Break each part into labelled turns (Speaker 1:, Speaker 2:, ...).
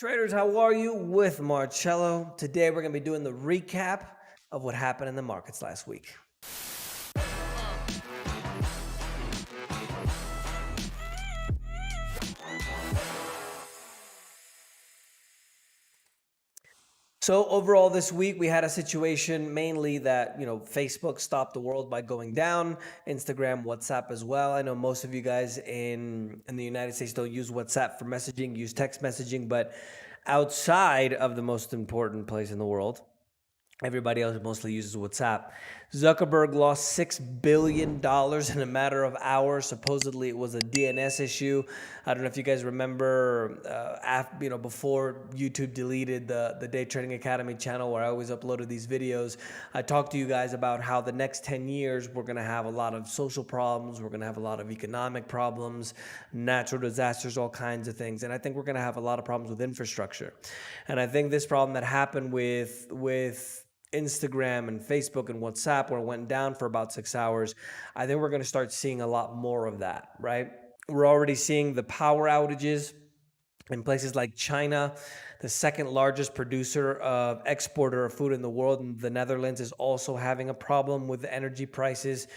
Speaker 1: Traders, how are you? With Marcello. Today we're going to be doing the recap of what happened in the markets last week. So overall this week we had a situation mainly that, Facebook stopped the world by going down, Instagram, WhatsApp as well. I know most of you guys in the United States don't use WhatsApp for messaging, use text messaging, but outside of the most important place in the world, everybody else mostly uses WhatsApp. Zuckerberg lost $6 billion in a matter of hours. Supposedly it was a DNS issue. I don't know if you guys remember, before YouTube deleted the Day Trading Academy channel where I always uploaded these videos, I talked to you guys about how the next 10 years we're going to have a lot of social problems. We're going to have a lot of economic problems, natural disasters, all kinds of things. And I think we're going to have a lot of problems with infrastructure. And I think this problem that happened with Instagram and Facebook and WhatsApp, where it went down for about 6 hours, I think we're going to start seeing a lot more of that, right? We're already seeing the power outages in places like China. The second largest exporter of food in the world, and the Netherlands, is also having a problem with the energy prices.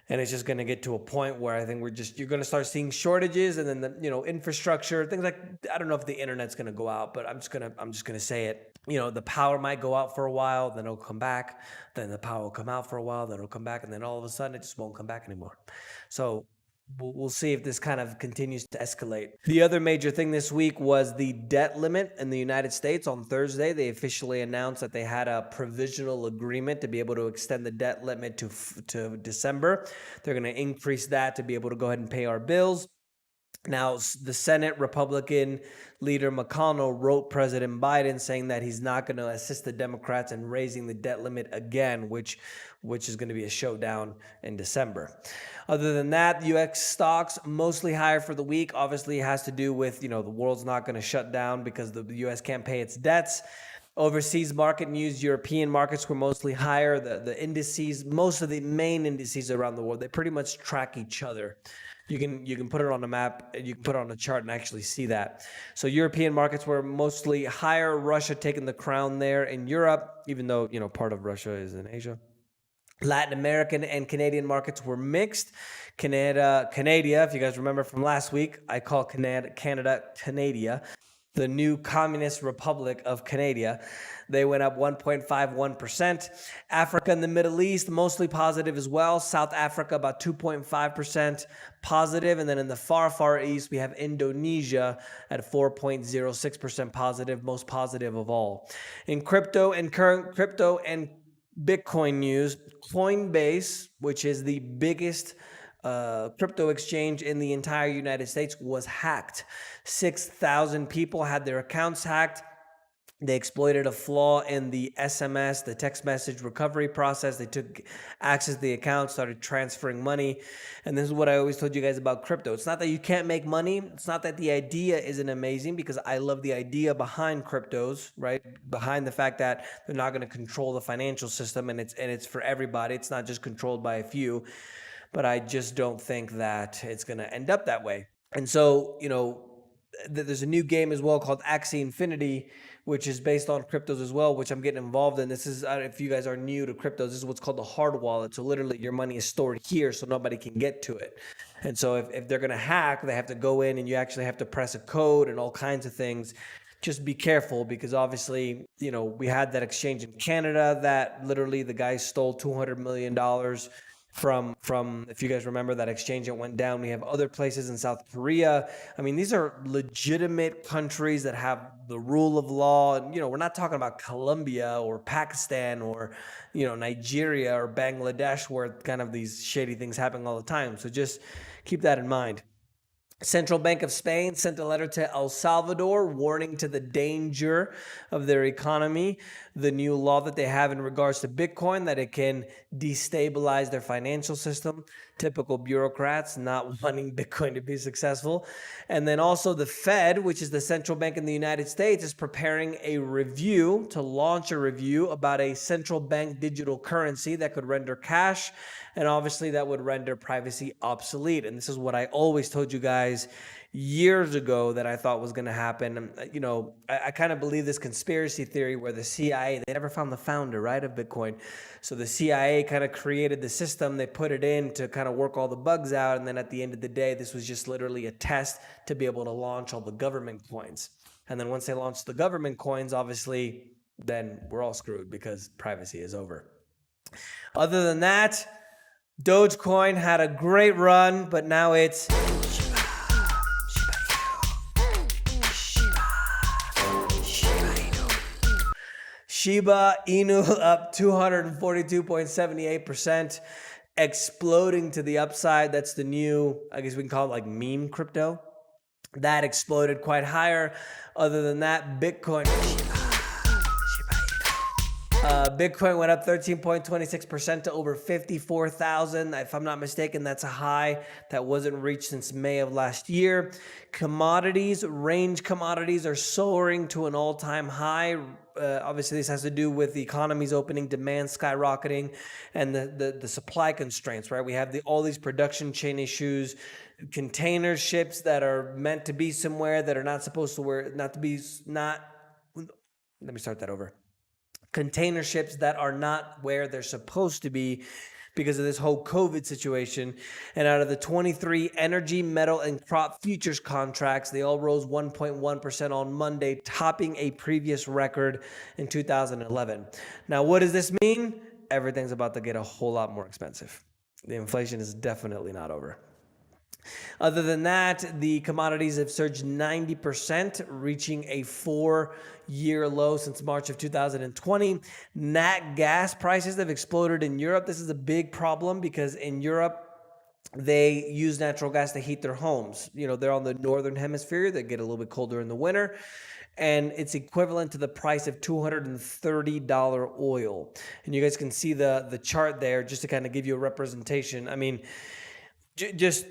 Speaker 1: And it's just going to get to a point where I think you're going to start seeing shortages, and then the infrastructure, things like, I don't know if the internet's going to go out, but I'm just going to say it. The power might go out for a while, then it'll come back. Then the power will come out for a while, then it'll come back, and then all of a sudden it just won't come back anymore. So we'll see if this kind of continues to escalate. The other major thing this week was the debt limit in the United States. On Thursday, they officially announced that they had a provisional agreement to be able to extend the debt limit to December. They're going to increase that to be able to go ahead and pay our bills. Now, the Senate Republican leader McConnell wrote President Biden saying that he's not going to assist the Democrats in raising the debt limit again, which is going to be a showdown in December. Other than that, U.S. stocks mostly higher for the week. Obviously, it has to do with, the world's not going to shut down because the U.S. can't pay its debts. Overseas market news, European markets were mostly higher. The indices, most of the main indices around the world, they pretty much track each other. You can put it on a map, and you can put it on a chart and actually see that. So European markets were mostly higher. Russia taking the crown there in Europe, even though, part of Russia is in Asia. Latin American and Canadian markets were mixed. Canada, if you guys remember from last week, I call Canada, the new Communist Republic of Canada. They went up 1.51%. Africa and the Middle East, mostly positive as well. South Africa, about 2.5% positive. And then in the far, far east, we have Indonesia at 4.06% positive, most positive of all. In crypto and Bitcoin news, Coinbase, which is the biggest crypto exchange in the entire United States, was hacked. 6,000 people had their accounts hacked. They exploited a flaw in the SMS, the text message recovery process. They took access to the account, started transferring money. And this is what I always told you guys about crypto. It's not that you can't make money. It's not that the idea isn't amazing, because I love the idea behind cryptos, right? Behind the fact that they're not going to control the financial system, and it's for everybody. It's not just controlled by a few. But I just don't think that it's going to end up that way. And so, there's a new game as well called Axie Infinity, which is based on cryptos as well, which I'm getting involved in. This is, if you guys are new to cryptos, this is what's called the hard wallet. So literally your money is stored here so nobody can get to it. And so if they're going to hack, they have to go in and you actually have to press a code and all kinds of things. Just be careful, because obviously, we had that exchange in Canada that literally the guy stole $200 million from, if you guys remember, that exchange that went down. We have other places in South Korea. I mean, these are legitimate countries that have the rule of law. And, we're not talking about Colombia or Pakistan or, Nigeria or Bangladesh, where kind of these shady things happen all the time. So just keep that in mind. Central Bank of Spain sent a letter to El Salvador warning to the danger of their economy, the new law that they have in regards to Bitcoin, that it can destabilize their financial system. Typical bureaucrats not wanting Bitcoin to be successful. And then also the Fed, which is the central bank in the United States, is preparing a review to launch a review about a central bank digital currency that could render cash, and obviously that would render privacy obsolete. And this is what I always told you guys years ago that I thought was going to happen. You know, I kind of believe this conspiracy theory where the CIA, they never found the founder, right, of Bitcoin. So the CIA kind of created the system, they put it in to kind of work all the bugs out. And then at the end of the day, this was just literally a test to be able to launch all the government coins. And then once they launched the government coins, obviously, then we're all screwed because privacy is over. Other than that, Dogecoin had a great run, but now it's Shiba Inu up 242.78%, exploding to the upside. That's the new, I guess we can call it like meme crypto. That exploded quite higher. Other than that, Bitcoin went up 13.26% to over 54,000. If I'm not mistaken, that's a high that wasn't reached since May of last year. Commodities, range commodities are soaring to an all-time high. Obviously, this has to do with the economy's opening, demand skyrocketing, and the supply constraints, right? We have all these production chain issues, container ships that are meant to be somewhere that are not supposed to let me start that over. Container ships that are not where they're supposed to be because of this whole COVID situation. And out of the 23 energy, metal, and crop futures contracts, they all rose 1.1% on Monday, topping a previous record in 2011. Now, what does this mean? Everything's about to get a whole lot more expensive. The inflation is definitely not over. Other than that, the commodities have surged 90%, reaching a 4-year low since March of 2020. Nat gas prices have exploded in Europe. This is a big problem because in Europe, they use natural gas to heat their homes. You know, they're on the northern hemisphere. They get a little bit colder in the winter. And it's equivalent to the price of $230 oil. And you guys can see the chart there just to kind of give you a representation. I mean, just...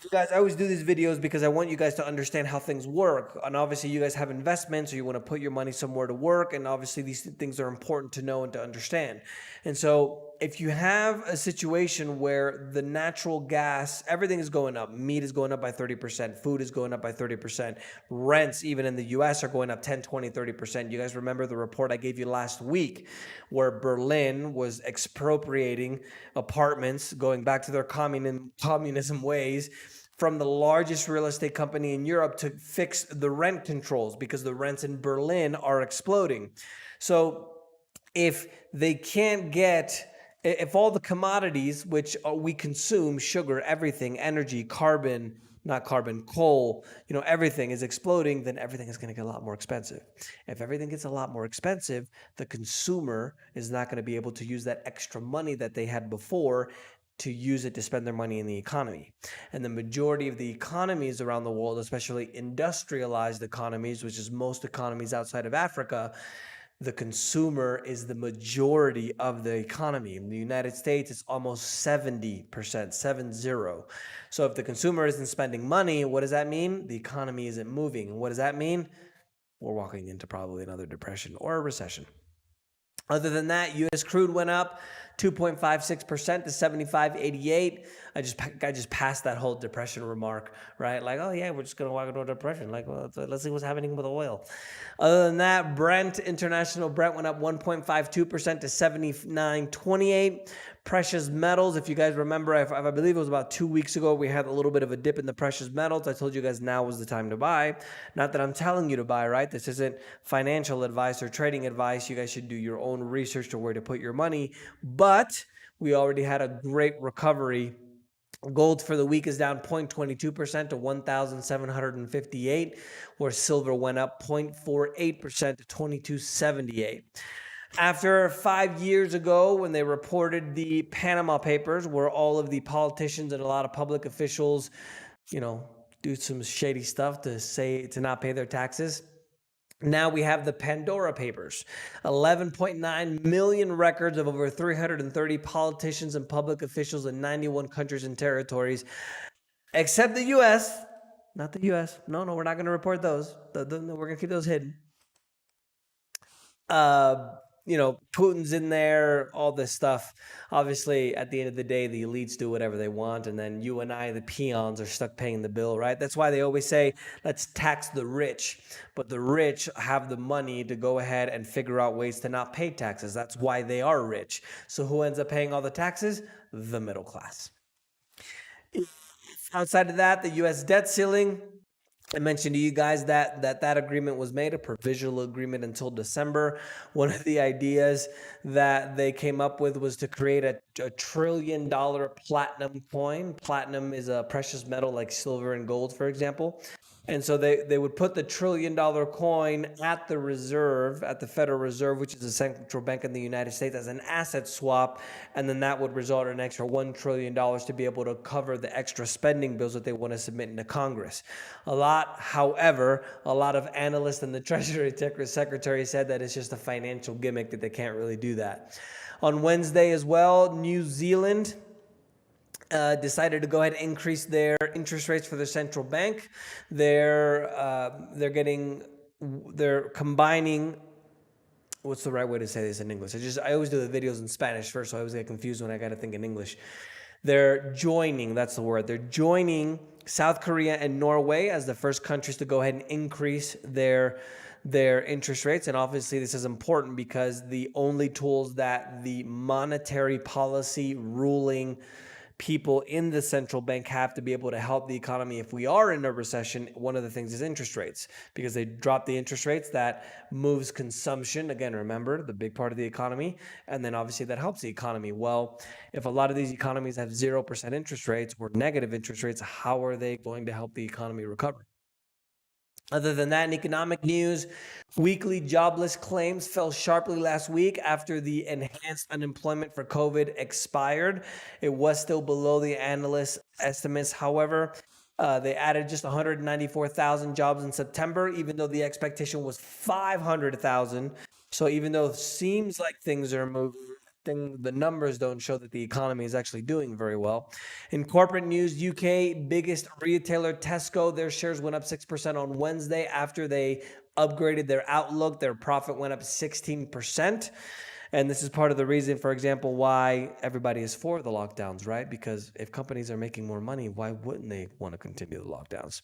Speaker 1: You guys, I always do these videos because I want you guys to understand how things work. And obviously, you guys have investments or you want to put your money somewhere to work. And obviously, these things are important to know and to understand. And so if you have a situation where the natural gas, everything is going up, meat is going up by 30%, food is going up by 30%, rents, even in the US, are going up 10, 20, 30%. You guys remember the report I gave you last week where Berlin was expropriating apartments, going back to their communism ways, from the largest real estate company in Europe to fix the rent controls because the rents in Berlin are exploding. So if they can't get... If all the commodities, which we consume, sugar, everything, energy, carbon, not carbon, coal, you know, everything is exploding, then everything is going to get a lot more expensive. If everything gets a lot more expensive, the consumer is not going to be able to use that extra money that they had before to use it to spend their money in the economy. And the majority of the economies around the world, especially industrialized economies, which is most economies outside of Africa, the consumer is the majority of the economy. In the United States, it's almost 70%, 70. So if the consumer isn't spending money, what does that mean? The economy isn't moving. What does that mean? We're walking into probably another depression or a recession. Other than that, U.S. crude went up 2.56% to 75.88. I just passed that whole depression remark, right? Like, oh yeah, we're just gonna walk into a depression. Like, well, let's see what's happening with oil. Other than that, international Brent went up 1.52% to 79.28. Precious metals, if you guys remember, I believe it was about 2 weeks ago, we had a little bit of a dip in the precious metals. I told you guys now was the time to buy. Not that I'm telling you to buy, right? This isn't financial advice or trading advice. You guys should do your own research to where to put your money. But we already had a great recovery. Gold for the week is down 0.22% to 1,758, where silver went up 0.48% to 2278. After 5 years ago, when they reported the Panama Papers, where all of the politicians and a lot of public officials, you know, do some shady stuff to not pay their taxes, now we have the Pandora Papers, 11.9 million records of over 330 politicians and public officials in 91 countries and territories, except the U.S. Not the U.S. No, we're not going to report those. We're going to keep those hidden. Putin's in there, all this stuff. Obviously, at the end of the day, the elites do whatever they want, and then you and I, the peons, are stuck paying the bill, right? That's why they always say, let's tax the rich. But the rich have the money to go ahead and figure out ways to not pay taxes. That's why they are rich. So who ends up paying all the taxes? The middle class. Outside of that, the U.S. debt ceiling, I mentioned to you guys that agreement was made, a provisional agreement until December. One of the ideas that they came up with was to create a $1 trillion platinum coin. Platinum is a precious metal like silver and gold, for example. And so they would put the $1 trillion coin at the reserve, at the Federal Reserve, which is the central bank in the United States, as an asset swap. And then that would result in an extra $1 trillion to be able to cover the extra spending bills that they want to submit into Congress. However, a lot of analysts and the Treasury Secretary said that it's just a financial gimmick, that they can't really do that. On Wednesday as well, New Zealand decided to go ahead and increase their interest rates for their central bank. They're combining. What's the right way to say this in English? I always do the videos in Spanish first, so I always get confused when I got to think in English. They're joining. That's the word. They're joining South Korea and Norway as the first countries to go ahead and increase their interest rates. And obviously this is important because the only tools that the monetary policy ruling people in the central bank have to be able to help the economy if we are in a recession, one of the things is interest rates, because they drop the interest rates, that moves consumption. Again, remember, the big part of the economy, and then obviously that helps the economy. Well, if a lot of these economies have 0% interest rates or negative interest rates, how are they going to help the economy recover? Other than that, in economic news, weekly jobless claims fell sharply last week after the enhanced unemployment for COVID expired. It was still below the analyst estimates. However, they added just 194,000 jobs in September, even though the expectation was 500,000. So even though it seems like things are moving, the numbers don't show that the economy is actually doing very well. In corporate news, UK biggest retailer Tesco, their shares went up 6% on Wednesday after they upgraded their outlook. Their profit went up 16%. And this is part of the reason, for example, why everybody is for the lockdowns, right? Because if companies are making more money, why wouldn't they want to continue the lockdowns?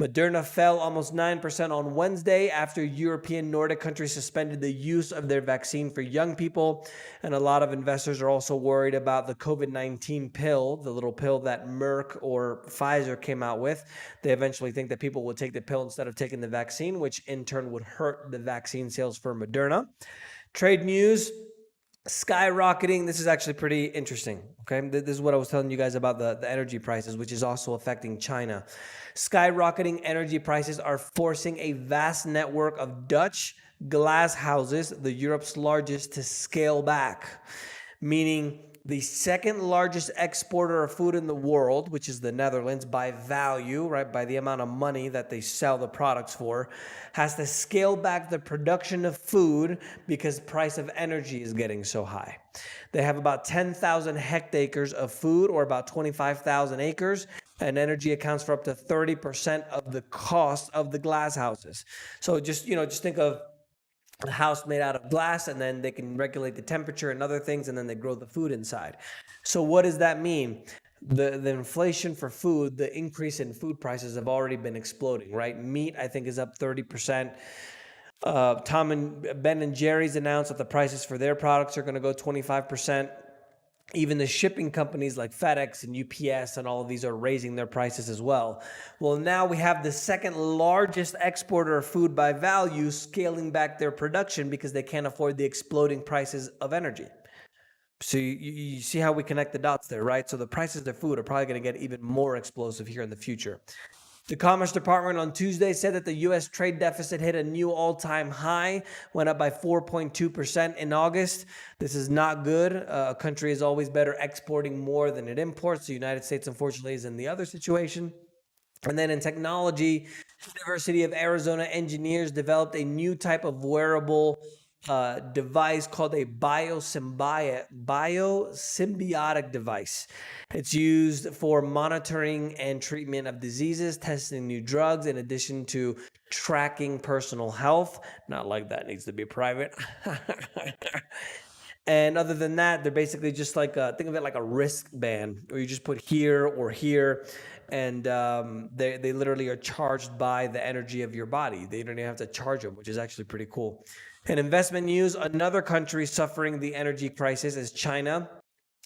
Speaker 1: Moderna fell almost 9% on Wednesday after European Nordic countries suspended the use of their vaccine for young people. And a lot of investors are also worried about the COVID-19 pill, the little pill that Merck or Pfizer came out with. They eventually think that people will take the pill instead of taking the vaccine, which in turn would hurt the vaccine sales for Moderna. Trade news, skyrocketing. This is actually pretty interesting. Okay, this is what I was telling you guys about the energy prices, which is also affecting China. Skyrocketing energy prices are forcing a vast network of Dutch glass houses, the Europe's largest, to scale back, meaning the second largest exporter of food in the world, which is the Netherlands, by value, right, by the amount of money that they sell the products for, has to scale back the production of food because the price of energy is getting so high. They have about 10,000 hectares of food, or about 25,000 acres, and energy accounts for up to 30% of the cost of the glass houses. So just think of a house made out of glass, and then they can regulate the temperature and other things, and then they grow the food inside. So what does that mean? The inflation for food, the increase in food prices have already been exploding, right? Meat, I think, is up 30%. Ben and Jerry's announced that the prices for their products are going to go 25%. Even the shipping companies like FedEx and UPS and all of these are raising their prices as well. Well, now we have the second largest exporter of food by value scaling back their production because they can't afford the exploding prices of energy. So you see how we connect the dots there, right? So the prices of food are probably going to get even more explosive here in the future. The Commerce Department on Tuesday said that the U.S. trade deficit hit a new all-time high, went up by 4.2% in August. This is not good. A country is always better exporting more than it imports. The United States, unfortunately, is in the other situation. And then in technology, University of Arizona engineers developed a new type of wearable device called a biosymbiotic device. It's used for monitoring and treatment of diseases, testing new drugs, in addition to tracking personal health. Not like that needs to be private. And other than that, they're basically just like think of it like a wristband, where you just put here or here, and they literally are charged by the energy of your body. They don't even have to charge them, which is actually pretty cool. In investment news, another country suffering the energy crisis is China.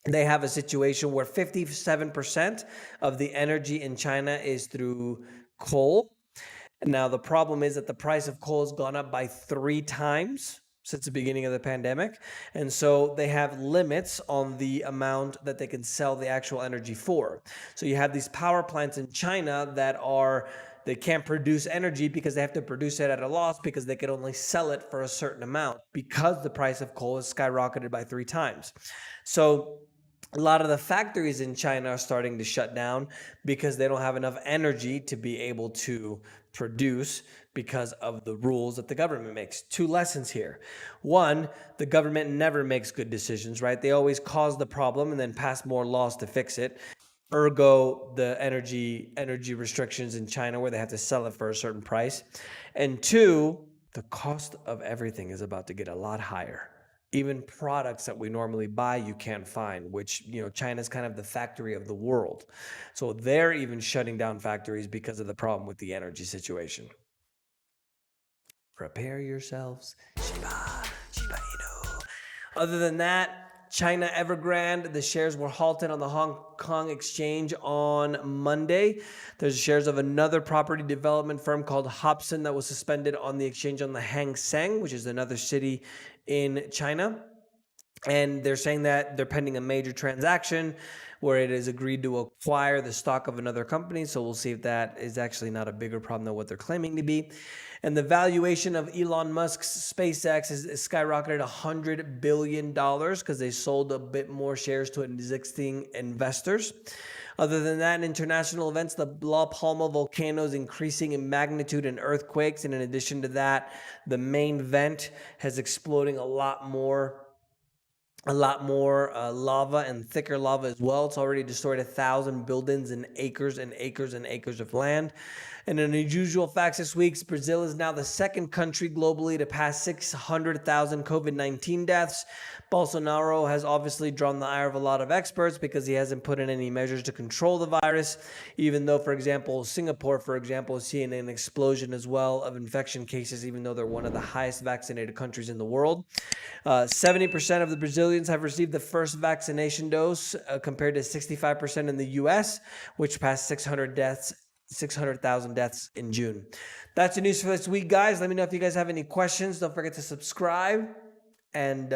Speaker 1: They have a situation where 57% of the energy in China is through coal. Now, the problem is that the price of coal has gone up by 3 times since the beginning of the pandemic. And so they have limits on the amount that they can sell the actual energy for. So you have these power plants in China that they can't produce energy because they have to produce it at a loss because they can only sell it for a certain amount because the price of coal has skyrocketed by 3 times. So a lot of the factories in China are starting to shut down because they don't have enough energy to be able to produce because of the rules that the government makes. 2 lessons here. One, the government never makes good decisions, right? They always cause the problem and then pass more laws to fix it. Ergo, the energy restrictions in China where they have to sell it for a certain price. And 2, the cost of everything is about to get a lot higher. Even products that we normally buy, you can't find, which, China's kind of the factory of the world. So they're even shutting down factories because of the problem with the energy situation. Prepare yourselves. Shiba Inu. Other than that, China Evergrande, the shares were halted on the Hong Kong exchange on Monday. There's shares of another property development firm called Hobson that was suspended on the exchange on the Hang Seng, which is another city in China. And they're saying that they're pending a major transaction where it is agreed to acquire the stock of another company. So we'll see if that is actually not a bigger problem than what they're claiming to be. And the valuation of Elon Musk's SpaceX is skyrocketed $100 billion because they sold a bit more shares to existing investors. Other than that, in international events, the La Palma volcano is increasing in magnitude and earthquakes. And in addition to that, the main vent has exploding a lot more lava and thicker lava as well. It's already destroyed 1,000 buildings and acres and acres and acres of land. And in unusual facts this week, Brazil is now the second country globally to pass 600,000 COVID-19 deaths. Bolsonaro has obviously drawn the ire of a lot of experts because he hasn't put in any measures to control the virus, even though, for example, Singapore, is seeing an explosion as well of infection cases, even though they're one of the highest vaccinated countries in the world. 70% of the Brazilians have received the first vaccination dose compared to 65% in the U.S., which passed 600,000 deaths in June. That's the news for this week, guys. Let me know if you guys have any questions. Don't forget to subscribe. And